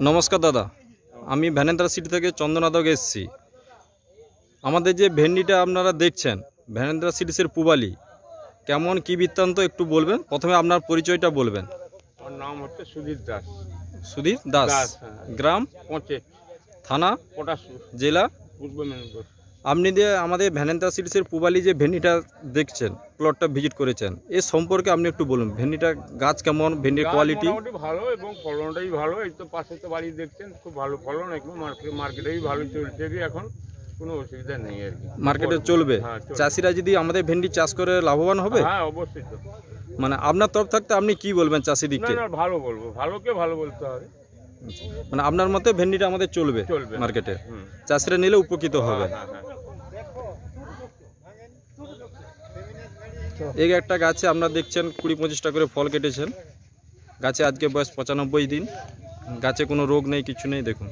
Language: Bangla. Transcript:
নমস্কার দাদা, আমি ভ্যানেন্দ্রা সিটি থেকে চন্দনাদক এসেছি। আমাদের যে ভেন্ডিটা আপনারা দেখছেন ভ্যানেন্দ্রা সিটিসের পুবালি, কেমন কি বৃত্তান্ত একটু বলবেন। প্রথমে আপনার পরিচয়টা বলবেন। আমার নাম হচ্ছে সুধীর দাস। সুধীর দাস, গ্রাম পঁচে, থানা পটাশপুর, জেলা পূর্ব মেদিনীপুর। আপনি যে আমাদের ভ্যানেন্দ্রা সিটিসের পুবালি যে ভেন্ডিটা দেখছেন, প্লটটা ভিজিট করেছেন, এর সম্পর্কে আপনি একটু বলুন। ভেন্ডিটা গাছ কেমন, ভেন্ডির কোয়ালিটি? মোটামুটি ভালো এবং ফলনটাই ভালো। এই তো পাশে তো বাড়ি দেখছেন, খুব ভালো ফলন। একদম মার্কেটেই ভালো চলছে, কি এখন কোনো অসুবিধা নেই আর কি। মার্কেটে চলবে। হ্যাঁ, চলবে। চাষিরা যদি আমাদের ভেন্ডি চাষ করে লাভবান হবে? হ্যাঁ, অবশ্যই তো। মানে আপনার তরফ থাকতে আপনি কি বলবেন না চাষিদিককে? না, ভালো বলবো, ভালোকে ভালো বলতে হবে। মানে আপনার মতে ভেন্ডিটা আমাদের চলবে চলবে মার্কেটে, হুম। চাষিরা নিলে উপকৃত হবে। হ্যাঁ, হ্যাঁ। এই একটা গাছে আপনারা দেখছেন 20-25টা করে ফল কেটেছেন। গাছে আজকে বয়স 95 দিন, গাছে কোনো রোগ নেই, কিছু নেই, দেখুন।